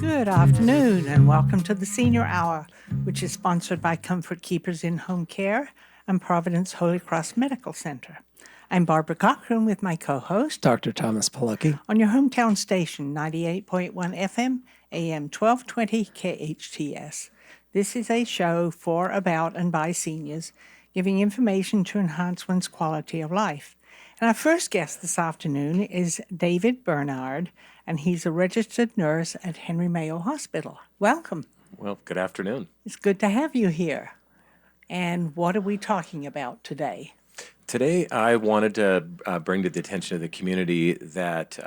Good afternoon and welcome to the Senior Hour, which is sponsored by Comfort Keepers in Home Care and Providence Holy Cross Medical Center. I'm Barbara Cochran with my co-host, Dr. Thomas Polucki. on your hometown station, 98.1 FM, AM 1220 KHTS. This is a show for, about, and by seniors, giving information to enhance one's quality of life. And our first guest this afternoon is David Bernard, and he's a registered nurse at Henry Mayo Hospital. Welcome. Well, good afternoon. It's good to have you here. And what are we talking about today? Today, I wanted to bring to the attention of the community that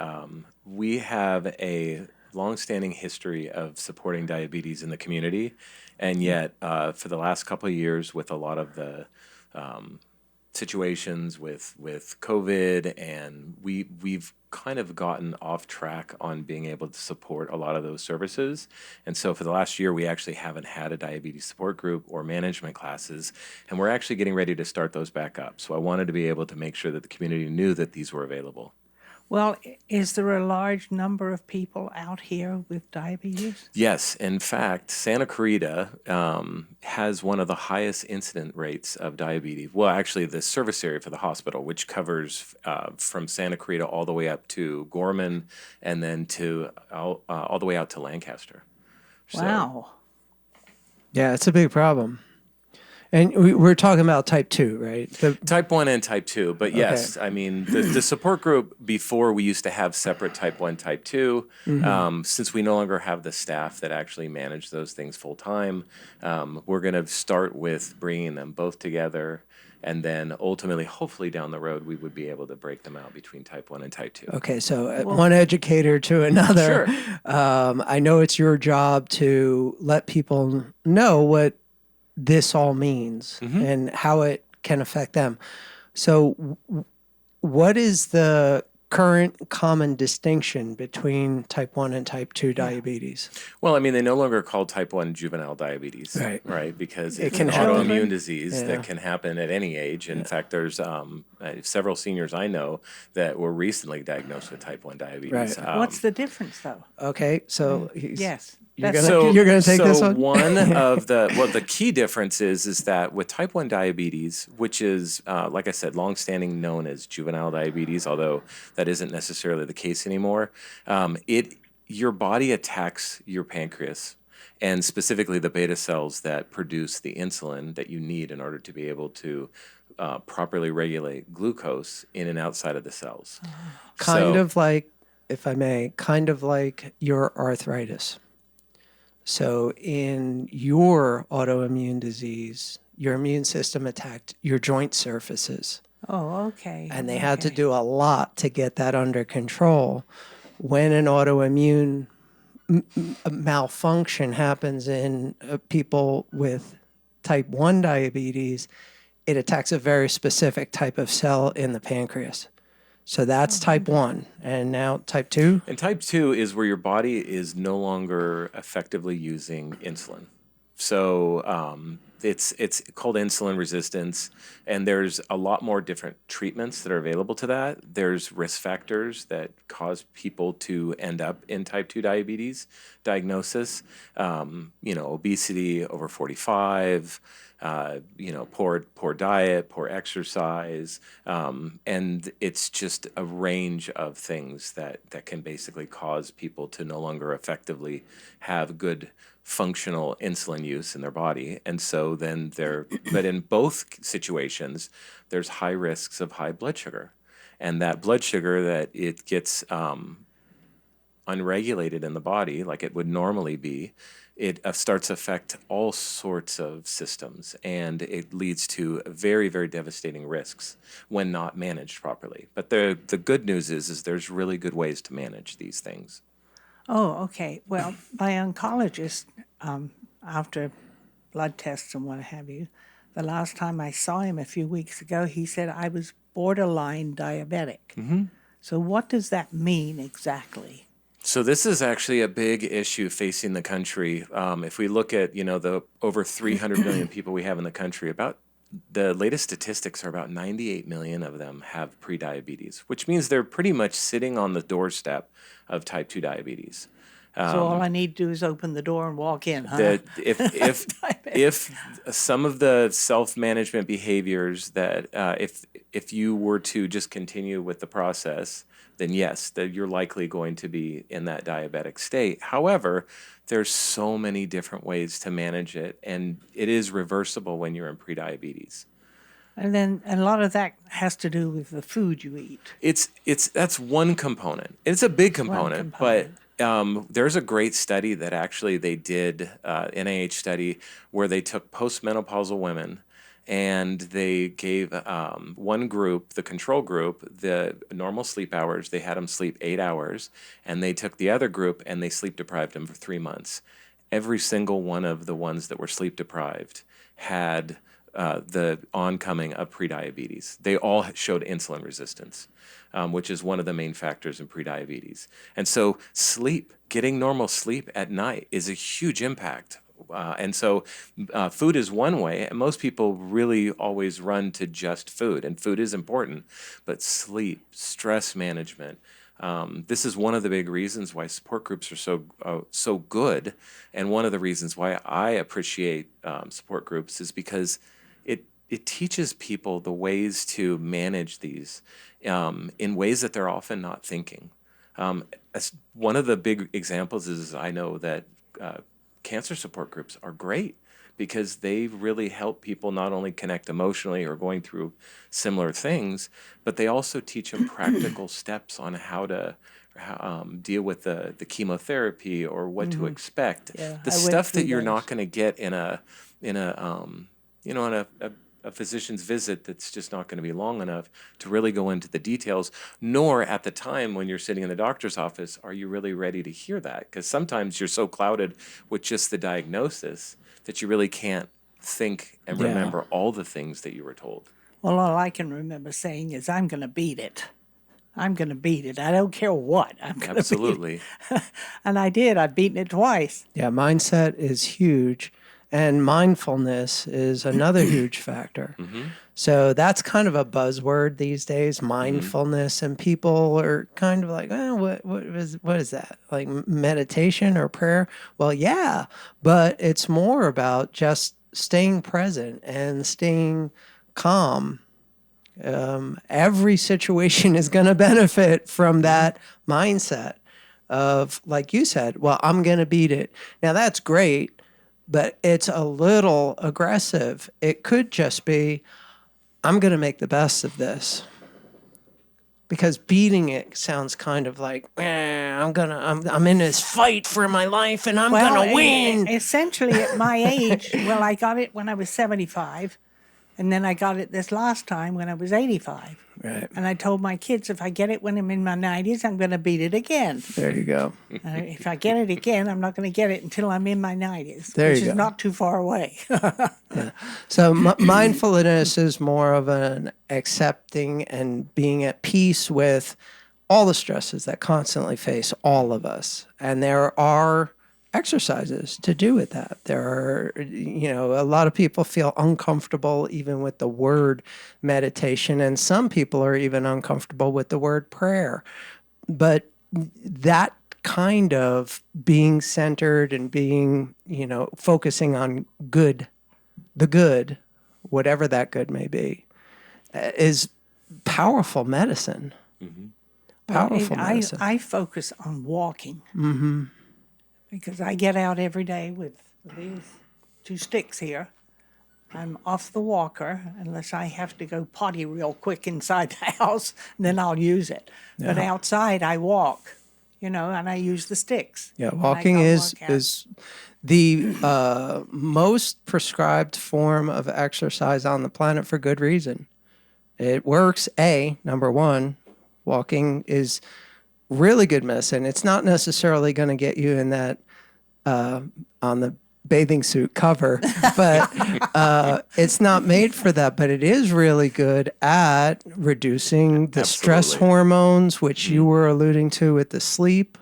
we have a longstanding history of supporting diabetes in the community, and yet for the last couple of years, with a lot of the situations with COVID, and we've kind of gotten off track on being able to support a lot of those services. And so for the last year, we actually haven't had a diabetes support group or management classes, and we're actually getting ready to start those back up. So I wanted to be able to make sure that the community knew that these were available. Well, is there a large number of people out here with diabetes? Yes. In fact, Santa Clarita has one of the highest incident rates of diabetes. Well, actually, the service area for the hospital, which covers from Santa Clarita all the way up to Gorman and then to all the way out to Lancaster. Wow. Yeah, it's a big problem. And we're talking about type 2, right? Type 1 and type 2, but yes, I mean, the support group before, we used to have separate type 1, type 2. Since we no longer have the staff that actually manage those things full time, we're going to start with bringing them both together, and then ultimately, hopefully down the road, we would be able to break them out between type 1 and type 2. Okay, so one educator to another. Sure. I know it's your job to let people know what this all means and how it can affect them. So what is the current common distinction between type 1 and type 2 diabetes? Well, I mean, they no longer call type 1 juvenile diabetes, right? Because it's an autoimmune disease that can happen at any age. In fact, there's several seniors I know that were recently diagnosed with type 1 diabetes. Right. What's the difference, though? Okay, so Yes. You're gonna take this one? One of the key difference is that with type 1 diabetes, which is, like I said, longstanding known as juvenile diabetes, although that isn't necessarily the case anymore, your body attacks your pancreas, and specifically the beta cells that produce the insulin that you need in order to be able to properly regulate glucose in and outside of the cells. Kind of like, if I may, kind of like your arthritis. So in your autoimmune disease, your immune system attacked your joint surfaces. Oh, okay. And they had to do a lot to get that under control. When an autoimmune malfunction happens in people with type 1 diabetes, it attacks a very specific type of cell in the pancreas. So that's type 1. And now type 2? And type 2 is where your body is no longer effectively using insulin. So it's called insulin resistance, and there's a lot more different treatments that are available to that. There's risk factors that cause people to end up in type 2 diabetes diagnosis, obesity over 45, poor diet, poor exercise, and it's just a range of things that can basically cause people to no longer effectively have good functional insulin use in their body. And so then but in both situations, there's high risks of high blood sugar. And that blood sugar, that it gets unregulated in the body like it would normally be, it starts to affect all sorts of systems, and it leads to very, very devastating risks when not managed properly. But the good news is there's really good ways to manage these things. Oh, okay. Well, my oncologist, after blood tests and what have you, the last time I saw him a few weeks ago, he said I was borderline diabetic. So what does that mean exactly? So this is actually a big issue facing the country. If we look at, the over 300 million people we have in the country, about the latest statistics are about 98 million of them have prediabetes, which means they're pretty much sitting on the doorstep of type 2 diabetes. So all I need to do is open the door and walk in, huh? That if some of the self-management behaviors that if you were to just continue with the process, then yes, that you're likely going to be in that diabetic state. However, there's so many different ways to manage it, and it is reversible when you're in prediabetes. And then a lot of that has to do with the food you eat. That's one component. It's a big component, but there's a great study that actually they did, NIH study, where they took postmenopausal women and they gave one group, the control group, the normal sleep hours. They had them sleep 8 hours, and they took the other group and they sleep deprived them for 3 months. Every single one of the ones that were sleep deprived had the oncoming of prediabetes. They all showed insulin resistance, which is one of the main factors in prediabetes. And so sleep, getting normal sleep at night is a huge impact. And so food is one way, and most people really always run to just food, and food is important, but sleep, stress management, this is one of the big reasons why support groups are so good, and one of the reasons why I appreciate support groups is because it teaches people the ways to manage these in ways that they're often not thinking. One of the big examples is I know that cancer support groups are great because they really help people not only connect emotionally or going through similar things, but they also teach them practical steps on how to deal with the chemotherapy or what to expect. Yeah, The I went stuff that through you're those. not going to get in a physician's visit that's just not going to be long enough to really go into the details, nor at the time when you're sitting in the doctor's office are you really ready to hear that, because sometimes you're so clouded with just the diagnosis that you really can't think and Yeah. remember all the things that you were told. Well, all I can remember saying is, I'm going to beat it. I'm going to beat it. I don't care what. I'm going to Absolutely. beat it. And I did. I've beaten it twice. Yeah, mindset is huge, and mindfulness is another huge factor. So that's kind of a buzzword these days, mindfulness, and people are kind of like, what is that? Like meditation or prayer? Well, yeah, but it's more about just staying present and staying calm. Every situation is going to benefit from that mindset of, like you said, well, I'm going to beat it. Now, that's great, but it's a little aggressive. It could just be, I'm going to make the best of this. Because beating it sounds kind of like, I'm in this fight for my life and I'm going to win. Essentially, at my age, well, I got it when I was 75, and then I got it this last time when I was 85. Right. And I told my kids, if I get it when I'm in my 90s, I'm going to beat it again. There you go. If I get it again, I'm not going to get it until I'm in my 90s, There which you is go. not too far away. So mindfulness is more of an accepting and being at peace with all the stresses that constantly face all of us. And there are exercises to do with that. There are, a lot of people feel uncomfortable even with the word meditation, and some people are even uncomfortable with the word prayer. But that kind of being centered and being, focusing on the good, whatever that good may be, is powerful medicine. Powerful medicine. I focus on walking. Because I get out every day with these 2 sticks here. I'm off the walker unless I have to go potty real quick inside the house, and then I'll use it. But outside, I walk, and I use the sticks. Yeah, when I walking go is work out. is the most prescribed form of exercise on the planet for good reason. It works. Number one, walking is really good medicine. It's not necessarily going to get you in that on the bathing suit cover, but it's not made for that. But it is really good at reducing the stress Absolutely. hormones, which you were alluding to with the sleep.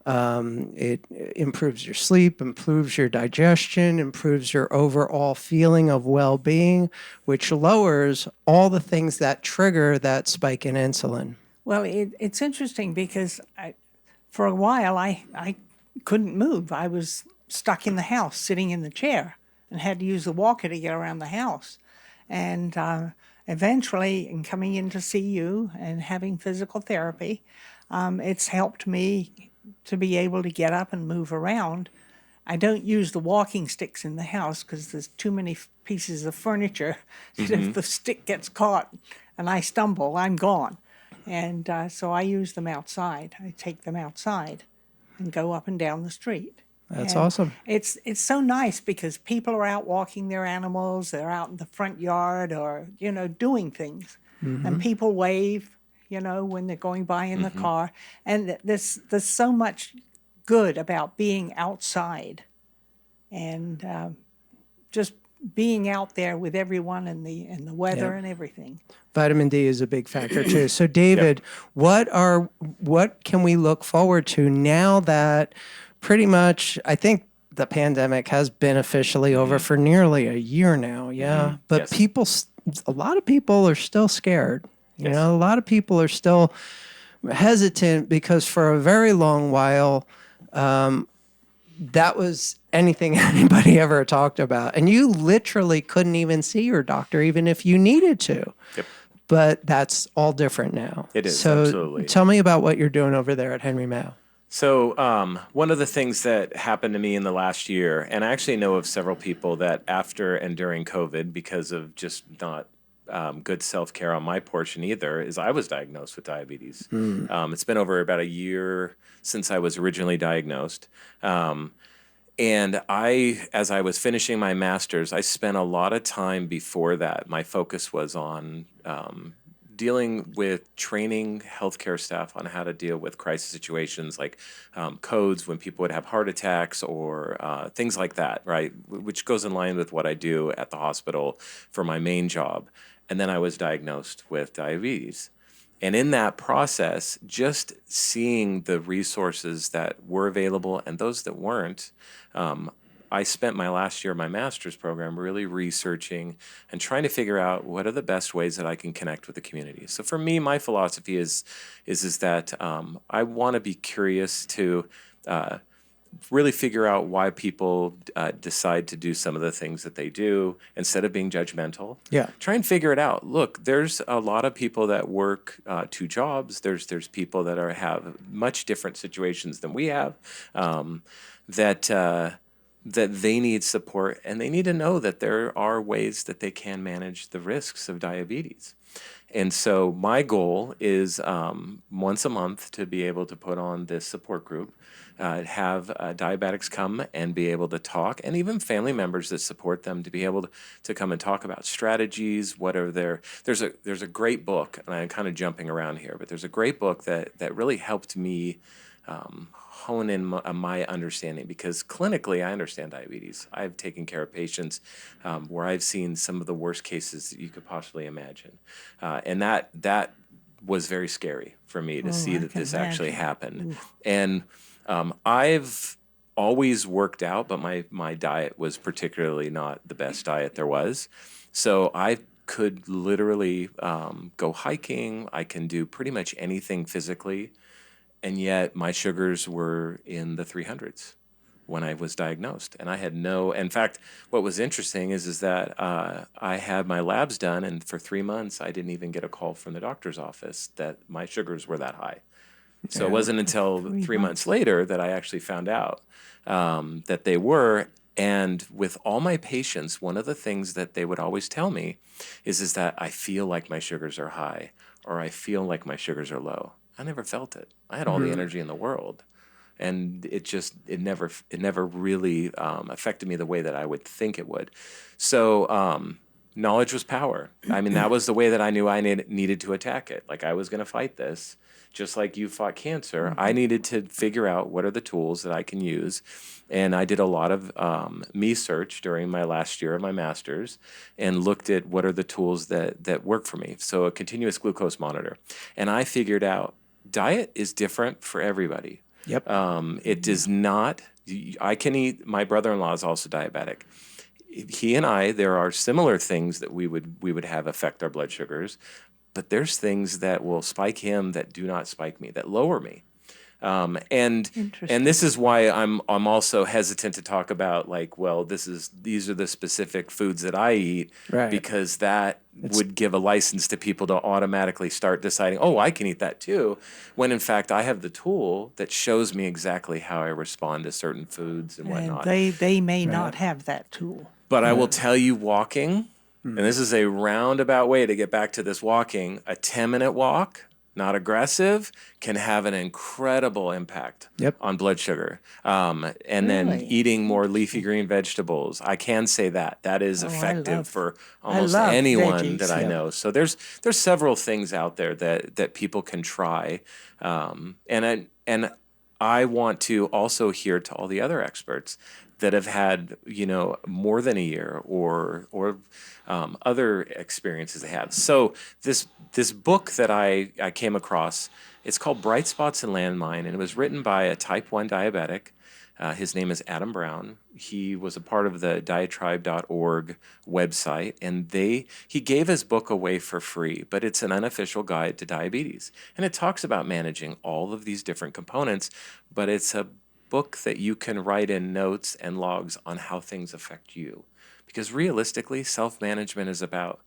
It improves your sleep, improves your digestion, improves your overall feeling of well-being, which lowers all the things that trigger that spike in insulin. Well, it's interesting because for a while I couldn't move. I was stuck in the house, sitting in the chair, and had to use the walker to get around the house. And eventually, in coming in to see you and having physical therapy, it's helped me to be able to get up and move around. I don't use the walking sticks in the house because there's too many pieces of furniture. If the stick gets caught and I stumble, I'm gone. And so I use them outside. I take them outside and go up and down the street. That's And awesome. It's so nice because people are out walking their animals. They're out in the front yard or, doing things. And people wave, when they're going by in the car. And there's so much good about being outside and just being out there with everyone and the weather and everything. Vitamin D is a big factor too. So David, what can we look forward to now that pretty much, I think the pandemic has been officially over for nearly a year now. Yeah. But Yes. a lot of people are still scared. You know, a lot of people are still hesitant because for a very long while, that was anything anybody ever talked about. And you literally couldn't even see your doctor, even if you needed to. Yep. But that's all different now. It is, so absolutely. Tell me about what you're doing over there at Henry Mayo. So one of the things that happened to me in the last year, and I actually know of several people that after and during COVID, because of just not good self-care on my portion either, is I was diagnosed with diabetes. It's been over about a year since I was originally diagnosed. And as I was finishing my master's, I spent a lot of time before that. My focus was on dealing with training healthcare staff on how to deal with crisis situations like codes when people would have heart attacks or things like that, right? Which goes in line with what I do at the hospital for my main job. And then I was diagnosed with diabetes. And in that process, just seeing the resources that were available and those that weren't, I spent my last year of my master's program really researching and trying to figure out what are the best ways that I can connect with the community. So for me, my philosophy is that I want to be curious to really figure out why people decide to do some of the things that they do instead of being judgmental. Yeah. Try and figure it out. Look, there's a lot of people that work two jobs. There's people that have much different situations than we have, that they need support, and they need to know that there are ways that they can manage the risks of diabetes. And so my goal is once a month to be able to put on this support group, have diabetics come and be able to talk, and even family members that support them to be able to come and talk about strategies. There's a great book, and I'm kind of jumping around here, but there's a great book that really helped me hone in my understanding, because clinically I understand diabetes. I've taken care of patients where I've seen some of the worst cases that you could possibly imagine, and that was very scary for me to see that this actually happened. And I've always worked out, but my diet was particularly not the best diet there was. So I could literally go hiking. I can do pretty much anything physically. And yet my sugars were in the 300s when I was diagnosed. And I had in fact, what was interesting is that I had my labs done, and for 3 months, I didn't even get a call from the doctor's office that my sugars were that high. So it wasn't until 3 months later that I actually found out that they were. And with all my patients, one of the things that they would always tell me is that I feel like my sugars are high, or I feel like my sugars are low. I never felt it. I had all the energy in the world, and it never really affected me the way that I would think it would. So knowledge was power. I mean, that was the way that I knew I needed to attack it. Like, I was going to fight this, just like you fought cancer. I needed to figure out what are the tools that I can use. And I did a lot of me search during my last year of my master's and looked at what are the tools that work for me. So a continuous glucose monitor. And I figured out diet is different for everybody. Yep. It does not, I can eat, my brother-in-law is also diabetic. He and I, there are similar things that we would have affect our blood sugars, but there's things that will spike him that do not spike me, that lower me. And this is why I'm also hesitant to talk about like, well, these are the specific foods that I eat, Right. because that would give a license to people to automatically start deciding, oh, I can eat that too, when in fact I have the tool that shows me exactly how I respond to certain foods and And whatnot. they may not have that tool. But I will tell you, walking, and this is a roundabout way to get back to this walking, a 10-minute walk, not aggressive, can have an incredible impact Yep. on blood sugar. And then Really? eating more leafy green vegetables. I can say that. That is effective for almost love anyone veggies. that I know. So there's several things out there that people can try. And I want to also hear to all the other experts that have had, more than a year or other experiences they have. So this book that I came across, it's called Bright Spots and Landmine, and it was written by a type 1 diabetic. His name is Adam Brown. He was a part of the diatribe.org website, and he gave his book away for free, but it's an unofficial guide to diabetes. And it talks about managing all of these different components, but it's a book that you can write in notes and logs on how things affect you. Because realistically, self-management is about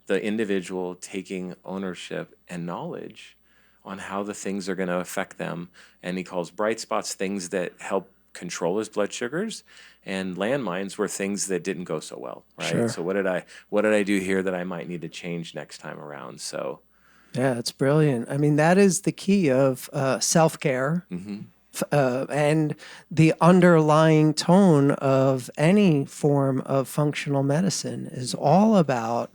the individual taking ownership and knowledge on how the things are going to affect them. And he calls bright spots things that help control his blood sugars, and landmines were things that didn't go so well, right? Sure. So what did I do here that I might need to change next time around? So Yeah, it's brilliant. I mean, that is the key of self-care. And the underlying tone of any form of functional medicine is all about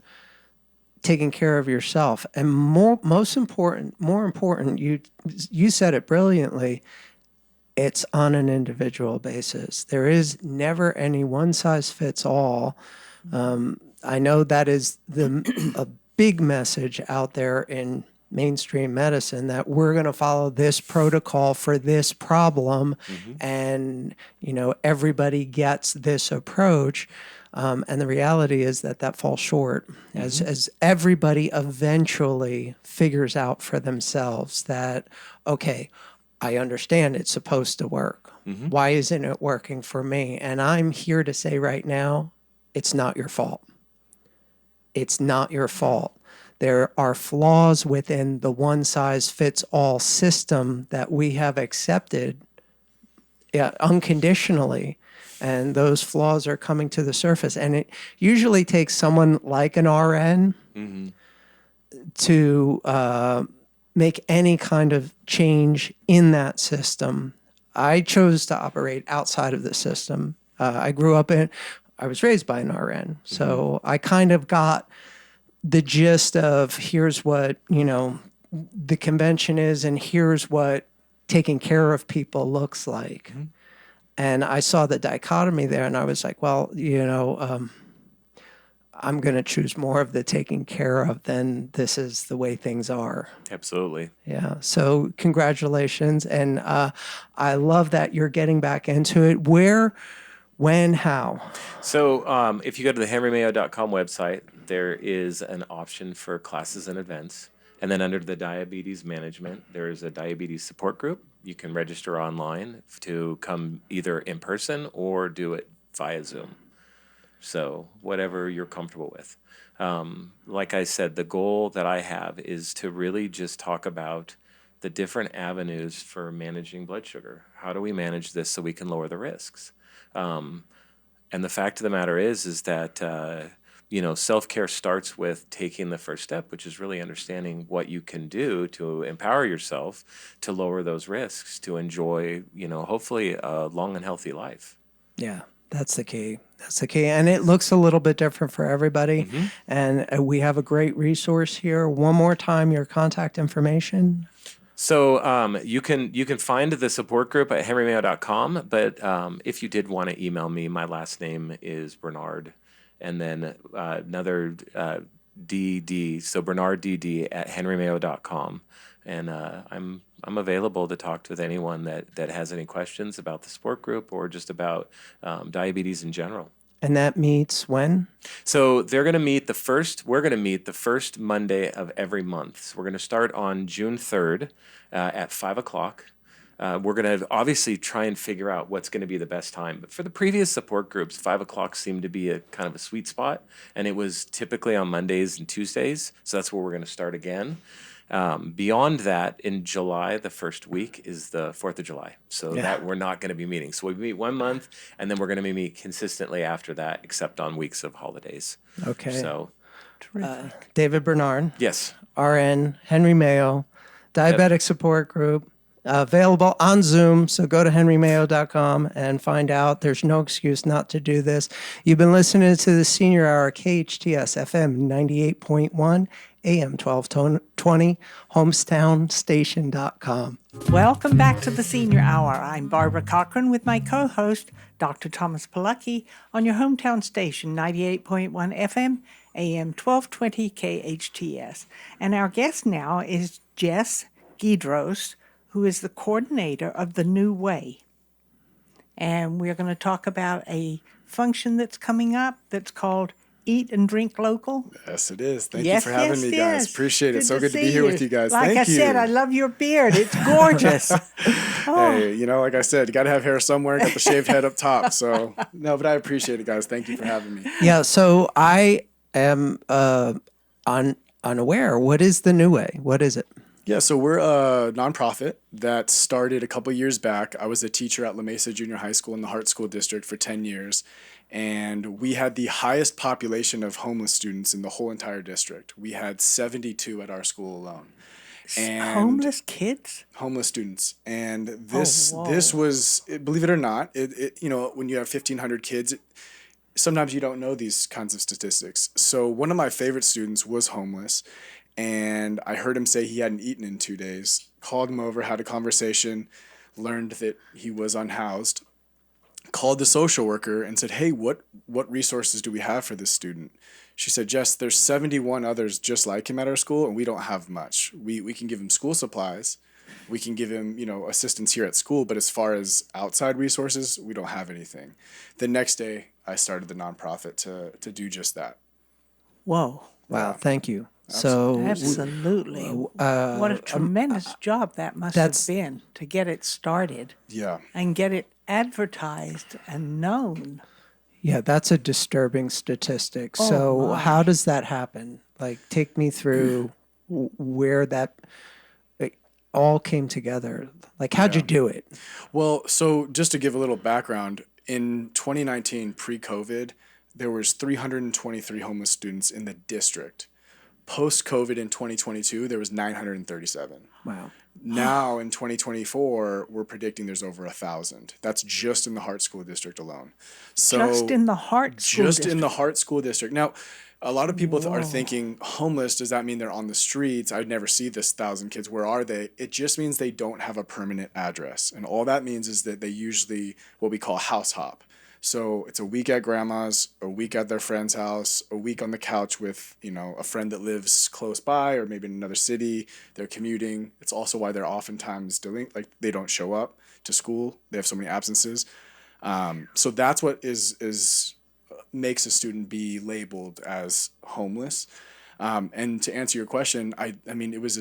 taking care of yourself. And more important, you said it brilliantly, it's on an individual basis. There is never any one size fits all. I know that is a big message out there in mainstream medicine, that we're going to follow this protocol for this problem, and everybody gets this approach. And the reality is that falls short, as everybody eventually figures out for themselves that, okay, I understand it's supposed to work. Why isn't it working for me? And I'm here to say right now, it's not your fault. It's not your fault. There are flaws within the one-size-fits-all system that we have accepted unconditionally, and those flaws are coming to the surface. And it usually takes someone like an RN to make any kind of change in that system. I chose to operate outside of the system. I was raised by an RN, so I kind of got the gist of here's what, the convention is, and here's what taking care of people looks like. And I saw the dichotomy there, and I was like, well, I'm going to choose more of the taking care of than this is the way things are. absolutely. Yeah. So congratulations. And I love that you're getting back into it. Where, when, how? So if you go to the henrymayo.com website, there is an option for classes and events. And then under the diabetes management, there is a diabetes support group. You can register online to come either in person or do it via Zoom. So whatever you're comfortable with. Like I said, the goal that I have is to really just talk about the different avenues for managing blood sugar. How do we manage this so we can lower the risks? And the fact of the matter is that self-care starts with taking the first step, which is really understanding what you can do to empower yourself to lower those risks, to enjoy, hopefully a long and healthy life. Yeah, that's the key. That's the key. And it looks a little bit different for everybody. And we have a great resource here. One more time, your contact information. So you can find the support group at henrymayo.com, but if you did want to email me, my last name is Bernard, and then another DD, so BernardDD at henrymayo.com. And I'm available to talk with anyone that has any questions about the support group or just about diabetes in general. And that meets when? So we're going to meet the first Monday of every month. So we're going to start on June 3rd at 5 o'clock. We're going to obviously try and figure out what's going to be the best time. But for the previous support groups, 5 o'clock seemed to be a kind of a sweet spot, and it was typically on Mondays and Tuesdays. So that's where we're going to start again. Beyond that, in July, the first week is the 4th of July. So that we're not going to be meeting. So we meet 1 month, and then we're going to meet consistently after that, except on weeks of holidays. Okay. So, David Bernard, yes. RN, Henry Mayo, Diabetic Support Group, available on Zoom. So go to henrymayo.com and find out. There's no excuse not to do this. You've been listening to the Senior Hour, KHTS FM 98.1, AM 1220, homestownstation.com. Welcome back to the Senior Hour. I'm Barbara Cochran with my co-host, Dr. Thomas Polucki, on your hometown station, 98.1 FM, AM 1220 KHTS. And our guest now is Jess Giedros, who is the coordinator of the New Way. And we're going to talk about a function that's coming up that's called Eat and Drink Local. Yes, it is. Thank you for having me, guys. Appreciate it. So good to be see here with you guys. Like Thank you. I said, I love your beard. It's gorgeous. Hey, like I said, you got to have hair somewhere. Got the shaved head up top. So, no, but I appreciate it, guys. Thank you for having me. Yeah, so I am unaware. What is the New Way? What is it? Yeah, so we're a nonprofit that started a couple years back. I was a teacher at La Mesa Junior High School in the Hart School District for 10 years. And we had the highest population of homeless students in the whole entire district. We had 72 at our school alone. And homeless kids? Homeless students. And this whoa. this was, believe it or not, when you have 1,500 kids, sometimes you don't know these kinds of statistics. So one of my favorite students was homeless, and I heard him say he hadn't eaten in 2 days. Called him over, had a conversation, learned that he was unhoused. Called the social worker and said, hey, what resources do we have for this student? She said, Jess, there's 71 others just like him at our school, and we don't have much. We can give him school supplies. We can give him, assistance here at school, but as far as outside resources, we don't have anything. The next day, I started the nonprofit to do just that. Whoa. Wow, thank you. So Absolutely. What a tremendous job that must have been to get it started. Yeah. And get it advertised and known. Yeah, that's a disturbing statistic. Oh, so my. how does that happen? Like, take me through where that all came together. Like, how'd you do it? Well, so just to give a little background, in 2019, pre-COVID, there was 323 homeless students in the district. Post-COVID in 2022, there was 937. Wow. Now in 2024, we're predicting there's over 1,000. That's just in the Hart School District alone. So Just in the Hart School just District. in the Hart School District. Now, a lot of people are thinking homeless. Does that mean they're on the streets? I'd never see this 1,000 kids. Where are they? It just means they don't have a permanent address, and all that means is that they usually what we call house hop. So it's a week at grandma's, a week at their friend's house, a week on the couch with, a friend that lives close by or maybe in another city. They're commuting. It's also why they're oftentimes they don't show up to school. They have so many absences. So that's what makes a student be labeled as homeless. And to answer your question, I mean, it was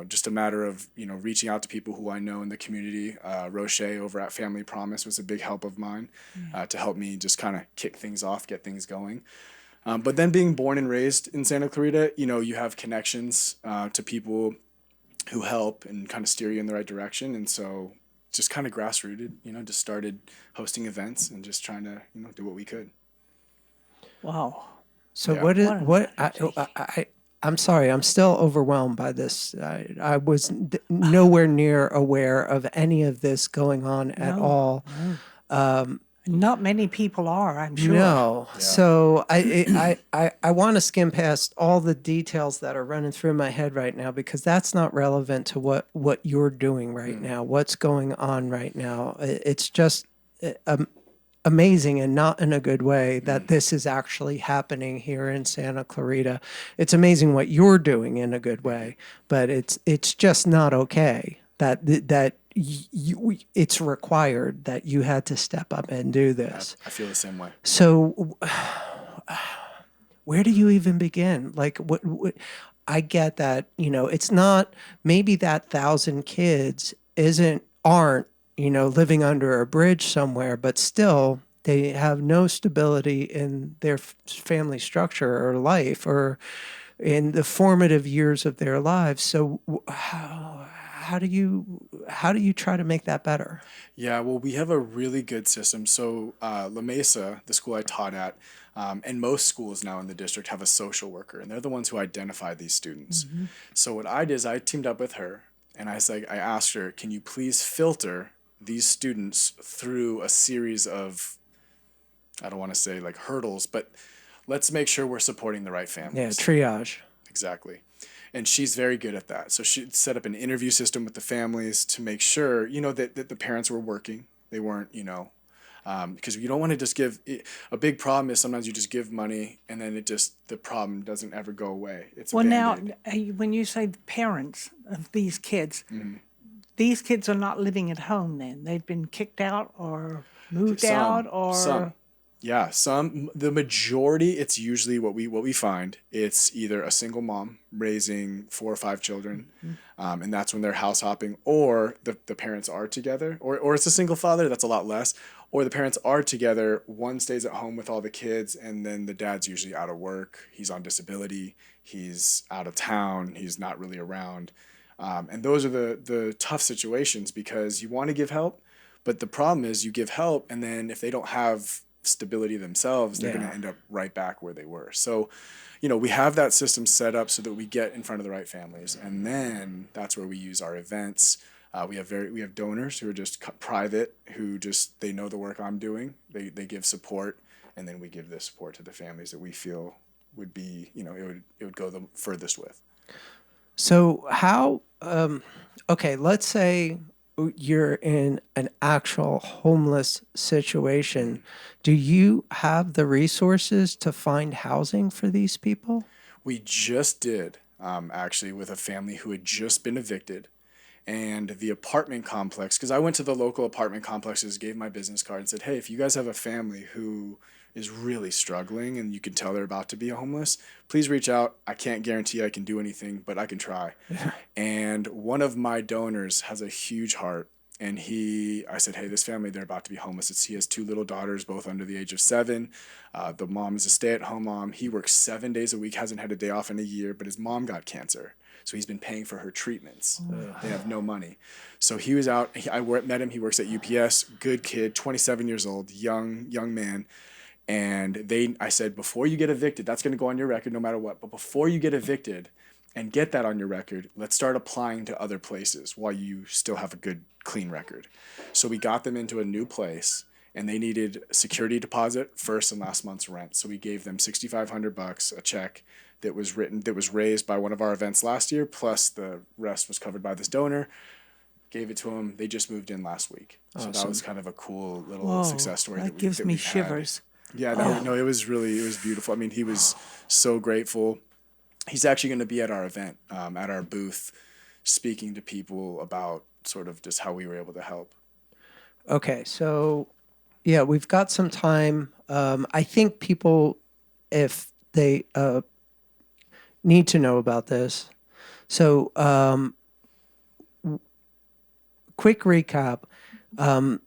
just a matter of, reaching out to people who I know in the community. Roche over at Family Promise was a big help of mine to help me just kind of kick things off, get things going. But then being born and raised in Santa Clarita, you have connections to people who help and kind of steer you in the right direction. And so just kind of grassrooted, just started hosting events and just trying to, do what we could. Wow. So Yeah. I'm sorry, I'm still overwhelmed by this. I was nowhere near aware of any of this going on at all. Not many people are, I'm sure. No. Yeah. So I want to skim past all the details that are running through my head right now because that's not relevant to what you're doing right now, what's going on right now. It's just amazing and not in a good way that this is actually happening here in Santa Clarita. It's amazing what you're doing in a good way, but it's just not okay that it's required that you had to step up and do this. I feel the same way. So where do you even begin? Like what I get that, it's not maybe that 1,000 kids isn't aren't, living under a bridge somewhere, but still they have no stability in their family structure or life or in the formative years of their lives. So how do you try to make that better? Yeah, well, we have a really good system. So La Mesa, the school I taught at, and most schools now in the district have a social worker, and they're the ones who identify these students. So what I did is I teamed up with her, and I asked her, can you please filter these students through a series of, I don't want to say like hurdles, but let's make sure we're supporting the right families. Yeah, triage. Exactly. And she's very good at that. So she set up an interview system with the families to make sure, that the parents were working. They weren't, because you don't want to just give. A big problem is sometimes you just give money and then the problem doesn't ever go away. It's a Well, now, Band-Aid. when you say the parents of these kids, Mm-hmm. these kids are not living at home then. They've been kicked out or moved out or... Some. Yeah, the majority, it's usually what we find. It's either a single mom raising 4 or 5 children, and that's when they're house hopping, or the parents are together, or it's a single father, that's a lot less, or the parents are together, one stays at home with all the kids, and then the dad's usually out of work, he's on disability, he's out of town, he's not really around. And those are the tough situations because you want to give help, but the problem is you give help, and then if they don't have stability themselves, they're going to end up right back where they were. So, we have that system set up so that we get in front of the right families, and then that's where we use our events. We have donors who are just private, who just they know the work I'm doing. They give support, and then we give the support to the families that we feel would be it would go the furthest with. So how? Okay, let's say you're in an actual homeless situation. Do you have the resources to find housing for these people? We just did, actually, with a family who had just been evicted. And the apartment complex, because I went to the local apartment complexes, gave my business card and said, hey, if you guys have a family who is really struggling and you can tell they're about to be homeless, please reach out. I can't guarantee I can do anything, but I can try. And one of my donors has a huge heart. And I said, hey, this family, they're about to be homeless. He has 2 little daughters, both under the age of 7. The mom is a stay-at-home mom. He works 7 days a week, hasn't had a day off in a year, but his mom got cancer. So he's been paying for her treatments. They have no money. So he was out. I met him. He works at UPS. Good kid, 27 years old, young man. And I said, before you get evicted, that's going to go on your record no matter what. But before you get evicted and get that on your record, let's start applying to other places while you still have a good, clean record. So we got them into a new place, and they needed security deposit, first and last month's rent. So we gave them $6,500, a check that was raised by one of our events last year, plus the rest was covered by this donor. Gave it to them. They just moved in last week. So that was kind of a cool little success story. That gives me shivers. Yeah, it was beautiful. I mean, he was so grateful. He's actually going to be at our event, at our booth, speaking to people about sort of just how we were able to help. Okay, so yeah, we've got some time. I think people, if they need to know about this. So, quick recap. The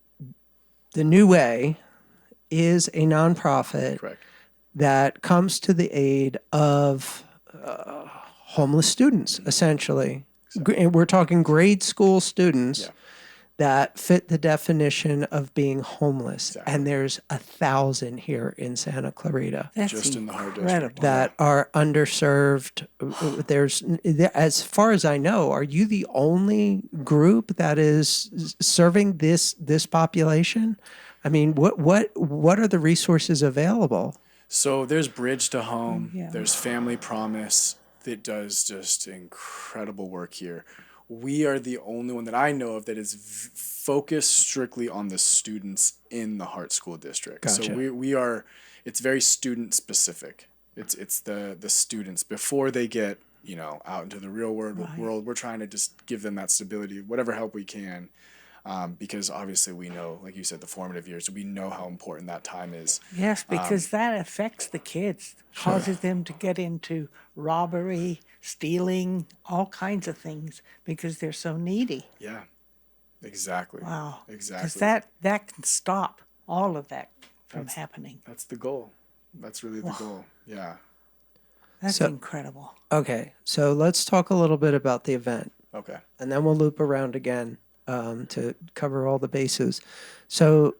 New Way is a nonprofit Correct. that comes to the aid of homeless students, essentially. And we're talking grade school students that fit the definition of being homeless. Exactly. And there's 1,000 here in Santa Clarita. That's Just in the Heart incredible. District. That are underserved. As far as I know, are you the only group that is serving this population? I mean, what are the resources available? So there's Bridge to Home. Yeah. There's Family Promise that does just incredible work here. We are the only one that I know of that is focused strictly on the students in the Hart School District. Gotcha. So we are, it's very student specific. It's the students before they get, out into the real world. We're trying to just give them that stability, whatever help we can. Because obviously we know, like you said, the formative years, we know how important that time is. Yes, because that affects the kids, causes them to get into robbery, stealing, all kinds of things because they're so needy. Yeah. Exactly. Wow. Because Exactly. that can stop all of that from happening. That's the goal. That's really the goal. Yeah. That's So- incredible. Okay, so let's talk a little bit about the event, Okay. and then we'll loop around again to cover all the bases. So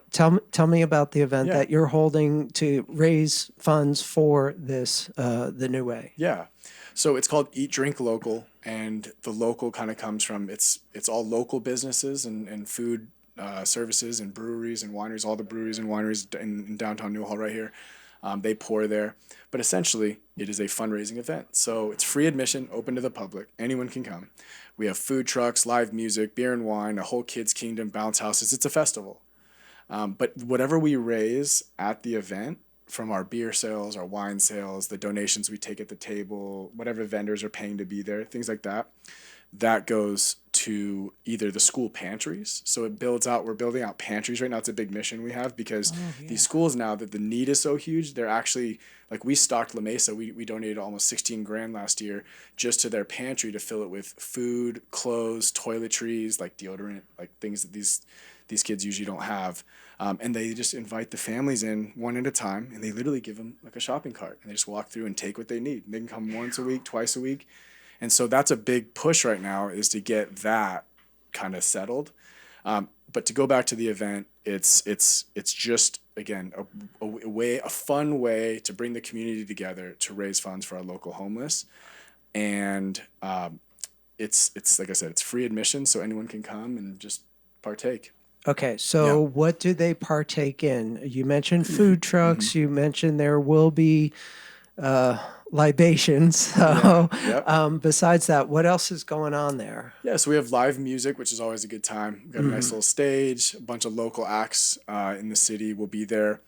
tell me about the event Yeah. that you're holding to raise funds for this, the New Way. Yeah. So it's called Eat Drink Local, and the local kind of comes from it's all local businesses and food services and breweries and wineries, all the breweries and wineries in downtown Newhall right here. They pour there. But essentially, it is a fundraising event. So it's free admission, open to the public. Anyone can come. We have food trucks, live music, beer and wine, a whole kids' kingdom, bounce houses. It's a festival. But whatever we raise at the event, from our beer sales, our wine sales, the donations we take at the table, whatever vendors are paying to be there, things like that, that goes to either the school pantries. So it builds out, we're building out pantries right now. It's a big mission we have because these schools now that the need is so huge, they're actually, like we stocked La Mesa, we donated almost 16 grand last year just to their pantry to fill it with food, clothes, toiletries, like deodorant, like things that these kids usually don't have. And they just invite the families in one at a time, and they literally give them like a shopping cart, and they just walk through and take what they need. They can come once a week, twice a week. And so that's a big push right now, is to get that kind of settled. But to go back to the event, it's just, again, a fun way to bring the community together to raise funds for our local homeless. And it's like I said, it's free admission, so anyone can come and just partake. Okay, so what do they partake in? You mentioned food trucks. You mentioned there will be libations. So besides that, what else is going on there? Yeah, so we have live music, which is always a good time. We've got a nice little stage. A bunch of local acts in the city will be there.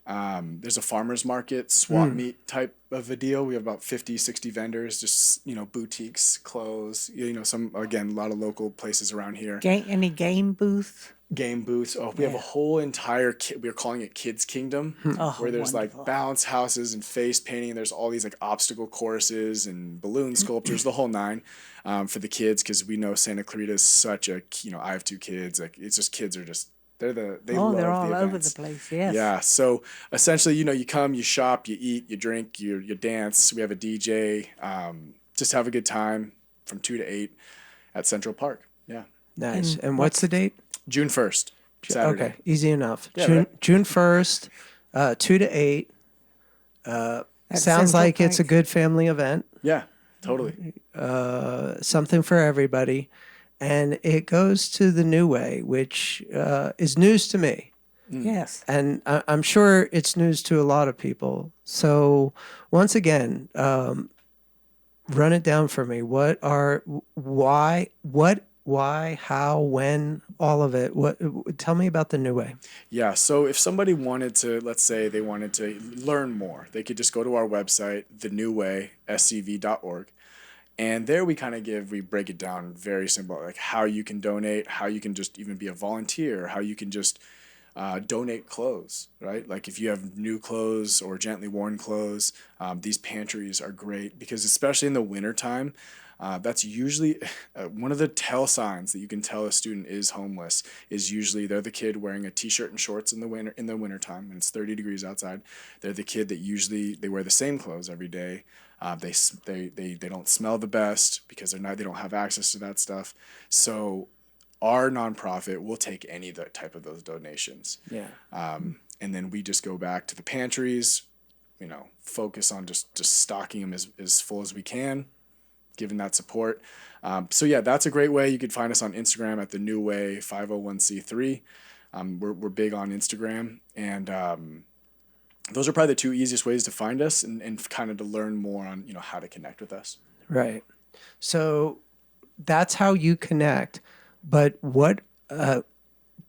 There's a farmer's market, swap meet type of a deal. We have about 50, 60 vendors, just, boutiques, clothes, some, again, a lot of local places around here. Any game booths? Game booths. Oh, we have a whole entire, we're calling it Kids Kingdom, where there's wonderful. like bounce houses and face painting. There's all these like obstacle courses and balloon sculptures, the whole nine, for the kids, because we know Santa Clarita is such a, I have two kids. Like, it's just, kids are just, they love They're all the over events. the place, yes. Yeah. So essentially, you come, you shop, you eat, you drink, you dance. We have a DJ. Just have a good time from 2 to 8 at Central Park. Yeah. Nice. And what's the date? June 1st, Saturday. Okay, easy enough. Yeah, June right. June 1st, 2 to 8. Sounds Central like it's a Park. good family event. Yeah, totally. Something for everybody. And it goes to the New Way, which is news to me. Yes. And I'm sure it's news to a lot of people. So once again, run it down for me. Why, how, when, all of it. Tell me about the New Way. Yeah, so if somebody wanted to, let's say they wanted to learn more, they could just go to our website, thenewwayscv.org. And there we break it down very simple, like how you can donate, how you can just even be a volunteer, how you can just donate clothes, right? Like if you have new clothes or gently worn clothes, these pantries are great because especially in the wintertime, that's usually one of the tell signs that you can tell a student is homeless is usually they're the kid wearing a t-shirt and shorts in the wintertime and it's 30 degrees outside. They're the kid that usually they wear the same clothes every day. They don't smell the best because they don't have access to that stuff. So our nonprofit will take any type of those donations. Yeah. And then we just go back to the pantries, focus on just stocking them as full as we can, giving that support. So yeah, that's a great way. You could find us on Instagram at the New Way 501c3. We're big on Instagram, and those are probably the two easiest ways to find us and kind of to learn more on how to connect with us. Right. So that's how you connect. But what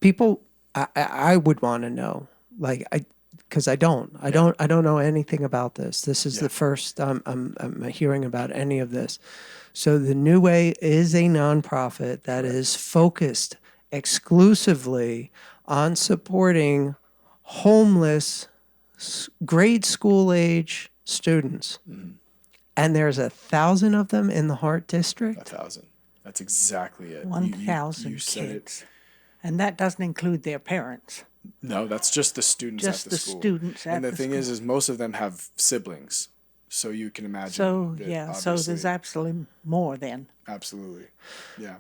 people I would want to know, because I don't know anything about this. This is the first I'm hearing about any of this. So the New Way is a nonprofit that is focused exclusively on supporting homeless grade school age students. And there's 1,000 of them in the Heart District. 1,000. That's exactly it. 1,000 you said it. kids. And that doesn't include their parents. No, that's just the students Just at the the school. students at And the the thing school. is most of them have siblings. So you can imagine. So, that yeah, so there's obviously- absolutely more then. Absolutely. Yeah.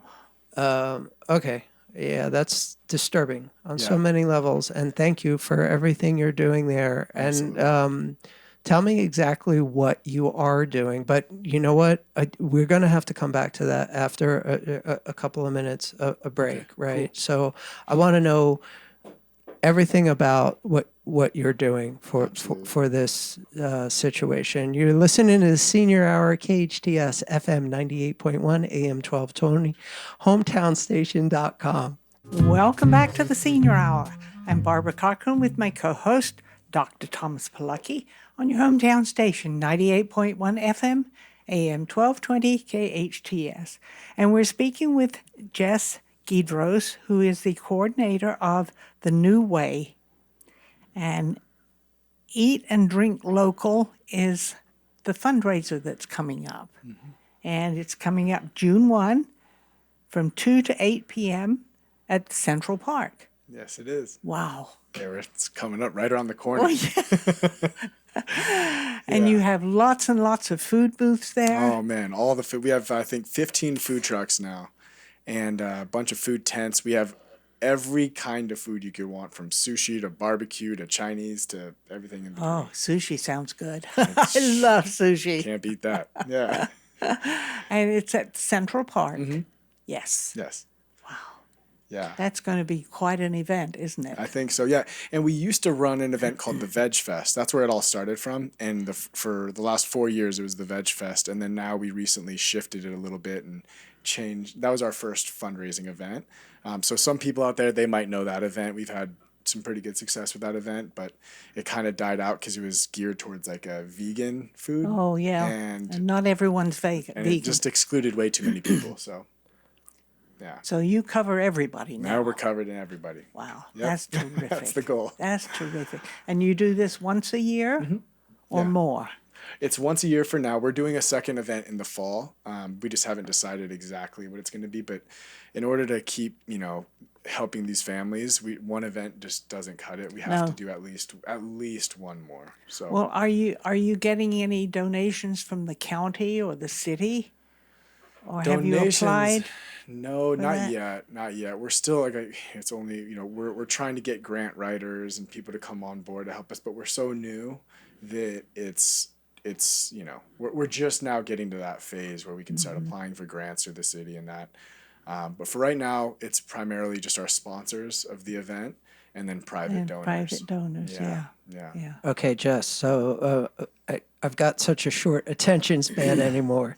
Okay. Yeah, that's disturbing on so Yeah. many levels. And thank you for everything you're doing there. Absolutely. And tell me exactly what you are doing. But you know what? We're going to have to come back to that after a couple of minutes, a break, right? cool. So I want to know everything about what you're doing for this situation. You're listening to the Senior Hour, KHTS FM 98.1 AM 1220, hometownstation.com. Welcome back to the Senior Hour. I'm Barbara Cochran with my co-host, Dr. Thomas Polucki, on your hometown station, 98.1 FM, AM 1220, KHTS. And we're speaking with Jess Gidros, who is the coordinator of The New Way. And Eat and Drink Local is the fundraiser that's coming up. And it's coming up June 1 from 2 to 8 p.m. at Central Park. Yes, it is. Wow. There, it's coming up right around the corner. Oh, yeah. And you have lots and lots of food booths there. Oh man, all the food. We have, I think, 15 food trucks now, and a bunch of food tents. We have every kind of food you could want, from sushi to barbecue to Chinese to everything in between. Oh, sushi sounds good. I love sushi. Can't beat that. Yeah. And it's at Central Park. Yes. Yes. Wow. Yeah. That's going to be quite an event, isn't it? I think so, yeah. And we used to run an event called the Veg Fest. That's where it all started from. And for the last 4 years, it was the Veg Fest. And then now we recently shifted it a little bit and changed. That was our first fundraising event. So some people out there, they might know that event. We've had some pretty good success with that event, but it kind of died out because it was geared towards like a vegan food. Oh, yeah. And not everyone's vegan. it just excluded way too many people. So, yeah. So you cover everybody now. Now we're covered in everybody. Wow. Yep. That's terrific. That's the goal. That's terrific. And you do this once a year or Yeah. more? It's once a year for now. We're doing a second event in the fall. We just haven't decided exactly what it's going to be. But in order to keep, helping these families, one event just doesn't cut it. We have to do at least one more. So Well, are you getting any donations from the county or the city? Or have you applied? No, not that? yet. Not yet. We're still it's only, we're trying to get grant writers and people to come on board to help us, but we're so new that it's we're just now getting to that phase where we can start applying for grants through the city and that. But for right now, it's primarily just our sponsors of the event and then private donors. Private donors, yeah. Yeah. Okay, Jess. So I've got such a short attention span anymore.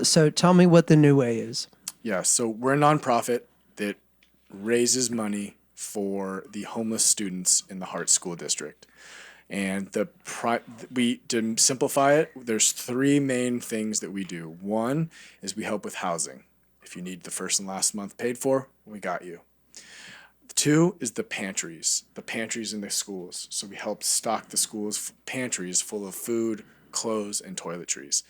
So tell me what the New Way is. Yeah, so we're a nonprofit that raises money for the homeless students in the Hart School District. And to simplify it, there's three main things that we do. One is we help with housing. If you need the first and last month paid for, we got you. Two is the pantries in the schools. So we help stock the schools' pantries full of food, clothes, and toiletries.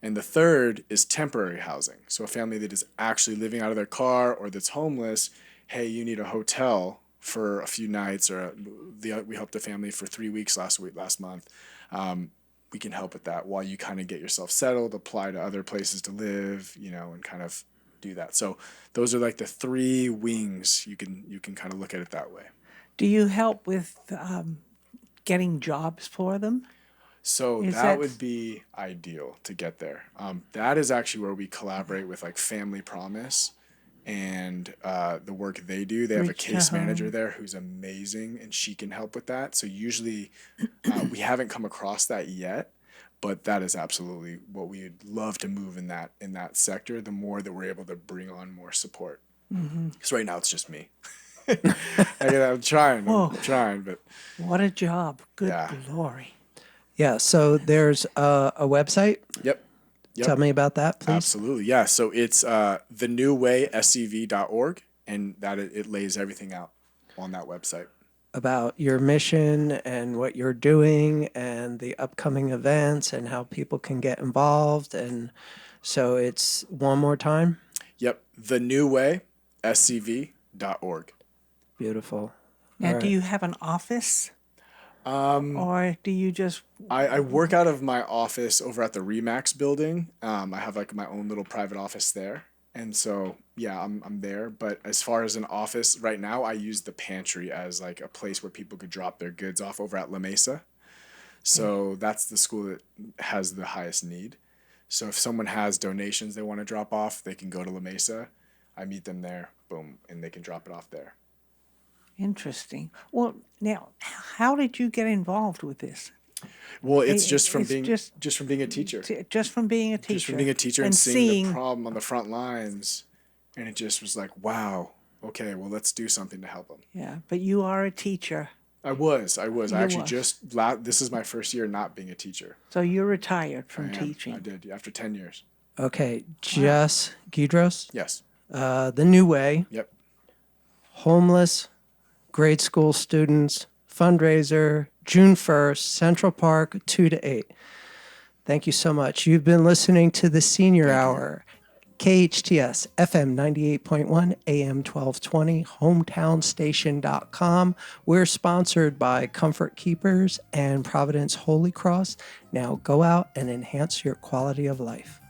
And the third is temporary housing. So a family that is actually living out of their car or that's homeless, hey, you need a hotel for a few nights, or we helped a family for 3 weeks last month. We can help with that while you kind of get yourself settled, apply to other places to live, and kind of do that. So those are like the three wings. You can kind of look at it that way. Do you help with getting jobs for them? So Is that that- would be ideal to get there. That is actually where we collaborate with like Family Promise and the work they do. They have a Reach to case home. manager there who's amazing, and she can help with that. So usually we haven't come across that yet, but that is absolutely what we would love to move in that sector. The more that we're able to bring on more support, because right now it's just me. I'm trying, but What a job. Good Yeah. glory. Yeah, so there's a website. yep. Tell me about that, please. Absolutely, yeah. So it's thenewwayscv.org, and that it lays everything out on that website. About your mission and what you're doing and the upcoming events and how people can get involved. And so it's one more time. Yep. The New Way, scv.org. Beautiful. Now, All do right. you have an office? Or do you just, I work out of my office over at the Remax building. I have like my own little private office there. And so, yeah, I'm there. But as far as an office right now, I use the pantry as like a place where people could drop their goods off over at La Mesa. So that's the school that has the highest need. So if someone has donations they want to drop off, they can go to La Mesa. I meet them there, boom, and they can drop it off there. interesting. Well, now, how did you get involved with this? Well, it's just from It's being just- just from being a teacher. Just from being a teacher? Just from being a teacher and seeing the problem on the front lines, and it just was like, wow, okay, well, let's do something to help them. Yeah, but you are a teacher, I was. I actually was. this is my first year not being a teacher. so you're retired I from am. teaching. I did, after 10 years. Okay, Jess Gidros, Yes. The New Way, Yep. homeless, grade school students, fundraiser, June 1st, Central Park, 2 to 8. Thank you so much. You've been listening to the Senior Hour, KHTS, FM 98.1, AM 1220, hometownstation.com. We're sponsored by Comfort Keepers and Providence Holy Cross. Now go out and enhance your quality of life.